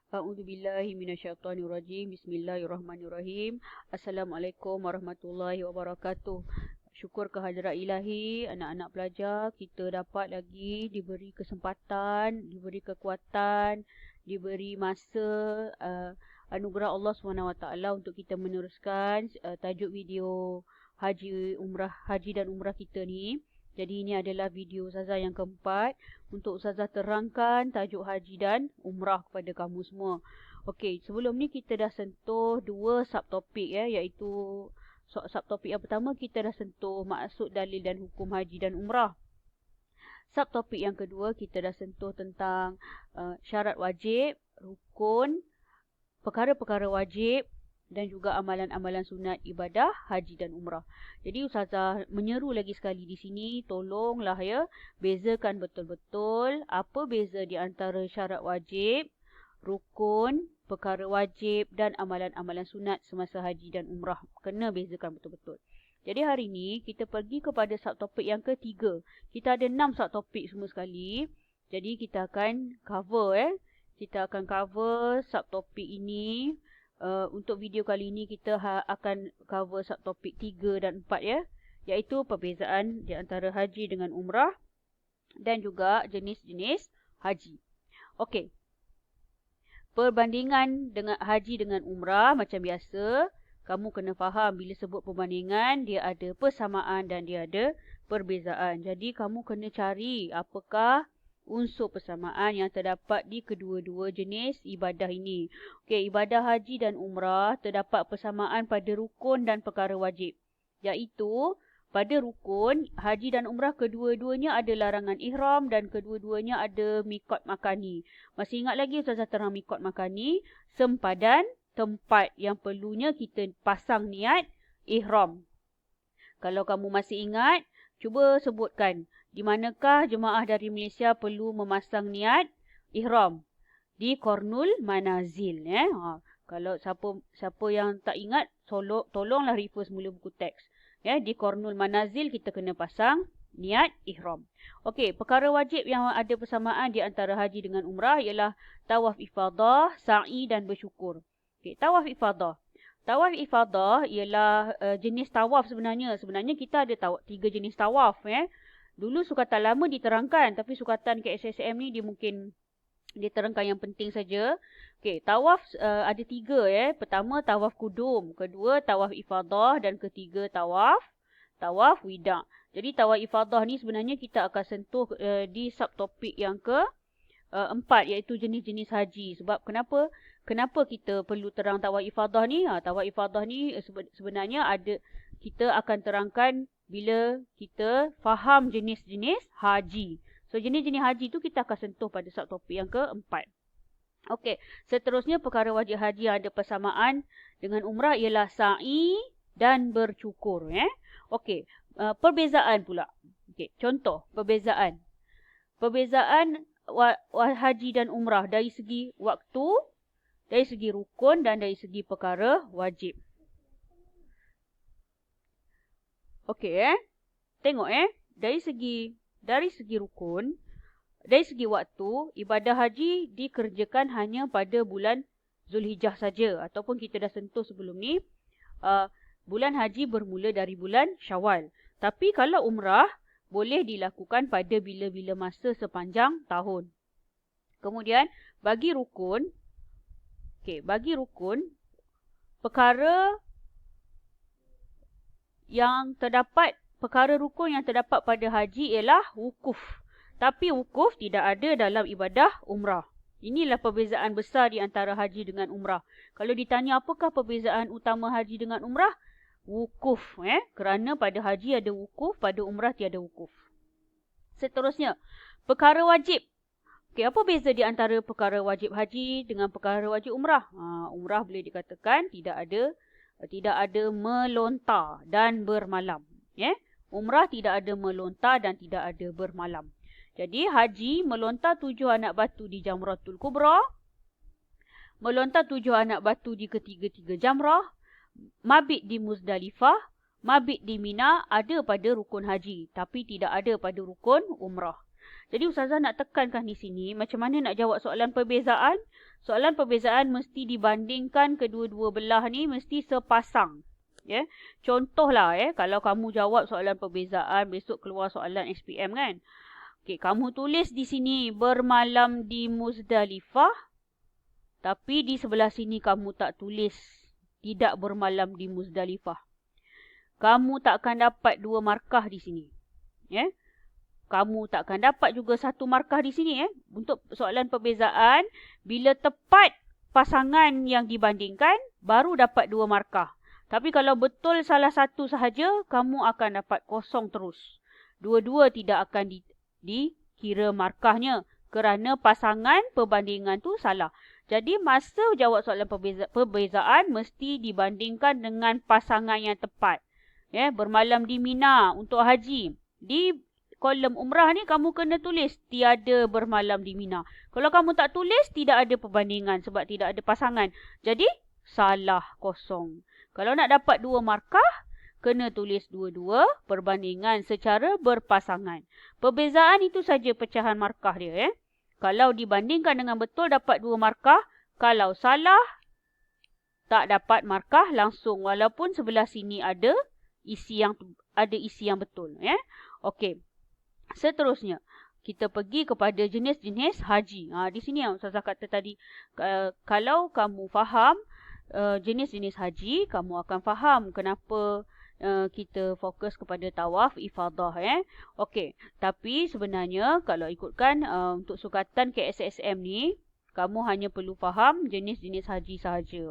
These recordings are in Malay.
A'udzubillahi minasyaitonirrajim. Bismillahirrahmanirrahim. Assalamualaikum warahmatullahi wabarakatuh. Syukur kehadrat ilahi, anak-anak pelajar, kita dapat lagi diberi kesempatan, diberi kekuatan, diberi masa, anugerah Allah SWT untuk kita meneruskan tajuk video haji dan umrah kita ni. Jadi ini adalah video Ustazah yang keempat untuk Ustazah terangkan tajuk haji dan umrah kepada kamu semua. Okey, sebelum ni kita dah sentuh dua subtopik iaitu subtopik yang pertama kita dah sentuh maksud, dalil dan hukum haji dan umrah. Subtopik yang kedua kita dah sentuh tentang syarat wajib, rukun, perkara-perkara wajib dan juga amalan-amalan sunat ibadah haji dan umrah. Jadi Ustazah menyeru lagi sekali di sini, tolonglah bezakan betul-betul apa beza di antara syarat wajib, rukun, perkara wajib dan amalan-amalan sunat semasa haji dan umrah. Kena bezakan betul-betul. Jadi hari ini kita pergi kepada subtopik yang ketiga. Kita ada 6 subtopik semua sekali. Jadi kita akan cover subtopik ini. Untuk video kali ini kita akan cover subtopik 3 dan 4 iaitu perbezaan di antara haji dengan umrah dan juga jenis-jenis haji. Okey. Perbandingan dengan haji dengan umrah macam biasa, kamu kena faham bila sebut perbandingan dia ada persamaan dan dia ada perbezaan. Jadi kamu kena cari apakah unsur persamaan yang terdapat di kedua-dua jenis ibadah ini. Okey, ibadah haji dan umrah terdapat persamaan pada rukun dan perkara wajib. Iaitu pada rukun, haji dan umrah kedua-duanya ada larangan ihram dan kedua-duanya ada miqat makani. Masih ingat lagi Ustazah terang miqat makani? Sempadan tempat yang perlunya kita pasang niat ihram. Kalau kamu masih ingat, cuba sebutkan di manakah jemaah dari Malaysia perlu memasang niat ihram? Di Qornul Manazil. Kalau siapa yang tak ingat, tolonglah refer semula buku teks. Di Qornul Manazil kita kena pasang niat ihram. Okey, perkara wajib yang ada persamaan di antara haji dengan umrah ialah tawaf ifadah, sa'i dan bersyukur. Okey, tawaf ifadah. Tawaf ifadah ialah jenis tawaf sebenarnya. Sebenarnya kita ada 3 jenis tawaf. Dulu sukatan lama diterangkan, tapi sukatan KSSM ni dia mungkin diterangkan yang penting saja. Okey, tawaf ada 3 Pertama tawaf kudum, kedua tawaf ifadah dan ketiga tawaf wida'. Jadi tawaf ifadah ni sebenarnya kita akan sentuh di subtopik yang ke-4 iaitu jenis-jenis haji. Sebab kenapa kita perlu terang tawaf ifadah ni? Tawaf ifadah ni sebenarnya kita akan terangkan bila kita faham jenis-jenis haji. So, jenis-jenis haji tu kita akan sentuh pada subtopik yang ke-4. Okey, seterusnya perkara wajib haji yang ada persamaan dengan umrah ialah sa'i dan bercukur. Okey, perbezaan pula. Okey, contoh perbezaan. Perbezaan haji dan umrah dari segi waktu, dari segi rukun dan dari segi perkara wajib. Okey, tengok dari segi rukun, dari segi waktu, ibadah haji dikerjakan hanya pada bulan Zulhijjah saja ataupun kita dah sentuh sebelum ni, bulan haji bermula dari bulan Syawal. Tapi kalau umrah boleh dilakukan pada bila-bila masa sepanjang tahun. Kemudian bagi rukun, perkara rukun yang terdapat pada haji ialah wukuf. Tapi wukuf tidak ada dalam ibadah umrah. Inilah perbezaan besar di antara haji dengan umrah. Kalau ditanya apakah perbezaan utama haji dengan umrah? Wukuf. Kerana pada haji ada wukuf, pada umrah tiada wukuf. Seterusnya, perkara wajib. Okey, apa beza di antara perkara wajib haji dengan perkara wajib umrah? Umrah boleh dikatakan tidak ada melontar dan bermalam. Umrah tidak ada melontar dan tidak ada bermalam. Jadi haji melontar 7 anak batu di Jamratul Kubra, melontar 7 anak batu di ketiga-tiga jamrah, mabit di Muzdalifah, mabit di Mina ada pada rukun haji, tapi tidak ada pada rukun umrah. Jadi Ustazah nak tekankan di sini macam mana nak jawab soalan perbezaan. Soalan perbezaan mesti dibandingkan kedua-dua belah ni mesti sepasang. Ya. Contohlah kalau kamu jawab soalan perbezaan, besok keluar soalan SPM kan. Okey, kamu tulis di sini bermalam di Muzdalifah, tapi di sebelah sini kamu tak tulis tidak bermalam di Muzdalifah. Kamu tak akan dapat 2 markah di sini. Ya. Kamu tak akan dapat juga 1 markah di sini. Untuk soalan perbezaan, bila tepat pasangan yang dibandingkan, baru dapat 2 markah. Tapi kalau betul salah satu sahaja, kamu akan dapat kosong terus. Dua-dua tidak akan dikira markahnya kerana pasangan perbandingan tu salah. Jadi masa jawab soalan perbezaan mesti dibandingkan dengan pasangan yang tepat. Bermalam di Mina untuk haji. Di kolom umrah ni kamu kena tulis tiada bermalam di Mina. Kalau kamu tak tulis, tidak ada perbandingan sebab tidak ada pasangan. Jadi salah, kosong. Kalau nak dapat 2 markah, kena tulis dua-dua perbandingan secara berpasangan. Perbezaan itu saja pecahan markah dia. Kalau dibandingkan dengan betul dapat 2 markah. Kalau salah, tak dapat markah langsung. Walaupun sebelah sini ada isi yang betul. Okey. Seterusnya, kita pergi kepada jenis-jenis haji. Di sini yang Ustazah kata tadi, kalau kamu faham jenis-jenis haji, kamu akan faham kenapa kita fokus kepada tawaf ifadah. Okey, tapi sebenarnya kalau ikutkan untuk sukatan KSSM ni, kamu hanya perlu faham jenis-jenis haji sahaja.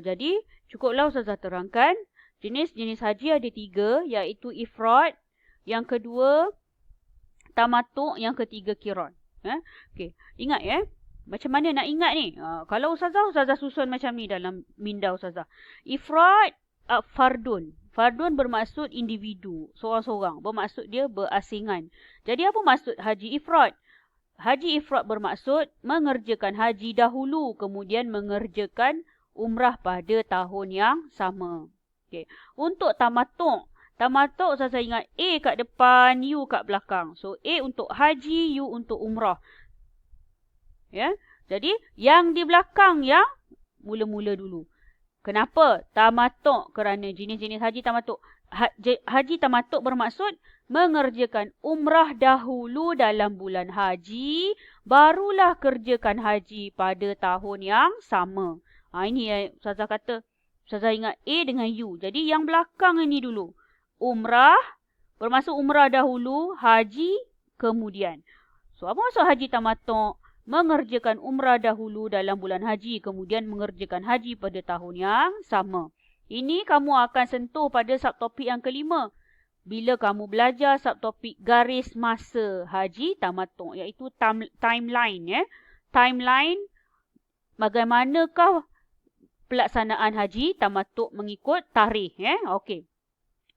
Jadi cukuplah Ustazah terangkan. Jenis-jenis haji ada 3, iaitu ifrad, yang kedua tamattu', yang ketiga qiran. Okey, ingat macam mana nak ingat ni? Kalau Ustazah susun macam ni dalam minda Ustazah. Ifrad, fardun. Fardun bermaksud individu, seorang-seorang. Bermaksud dia berasingan. Jadi apa maksud haji ifrad? Haji ifrad bermaksud mengerjakan haji dahulu, kemudian mengerjakan umrah pada tahun yang sama. Okay. Untuk tamattu'. Tamattu' Ustazah ingat A kat depan, U kat belakang. So A untuk haji, U untuk umrah. Jadi yang di belakang yang mula-mula dulu. Kenapa? Tamattu'. Kerana jenis-jenis haji tamattu'. Haji tamattu' bermaksud mengerjakan umrah dahulu dalam bulan haji, barulah kerjakan haji pada tahun yang sama. Ini yang Ustazah kata. Ustazah ingat A dengan U. Jadi yang belakang ini dulu. Umrah, bermaksud umrah dahulu, haji kemudian. So apa maksud haji tamattu'? Mengerjakan umrah dahulu dalam bulan haji, kemudian mengerjakan haji pada tahun yang sama. Ini kamu akan sentuh pada subtopik yang kelima. Bila kamu belajar subtopik garis masa haji tamattu', iaitu timeline. Timeline, bagaimanakah pelaksanaan haji tamattu' mengikut tarikh. Okey.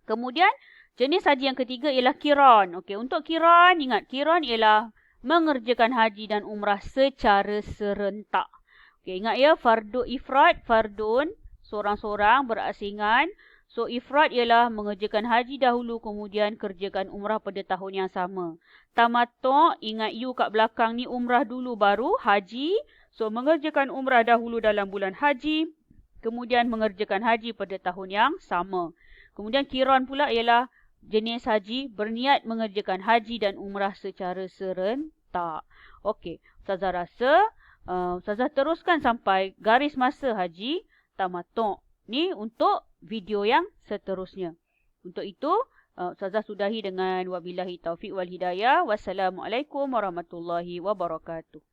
Kemudian jenis haji yang ketiga ialah qiran. Okey, untuk qiran, ingat qiran ialah mengerjakan haji dan umrah secara serentak. Okey, ingat ifrad, fardun, seorang-seorang berasingan. So ifrad ialah mengerjakan haji dahulu kemudian kerjakan umrah pada tahun yang sama. Tamattu', ingat U kat belakang ni umrah dulu baru haji. So mengerjakan umrah dahulu dalam bulan haji, kemudian mengerjakan haji pada tahun yang sama. Kemudian qiran pula ialah jenis haji berniat mengerjakan haji dan umrah secara serentak. Okey, Ustazah rasa Ustazah teruskan sampai garis masa haji tamattu' ni untuk video yang seterusnya. Untuk itu, Ustazah sudahi dengan wabillahi taufiq wal hidayah. Wassalamualaikum warahmatullahi wabarakatuh.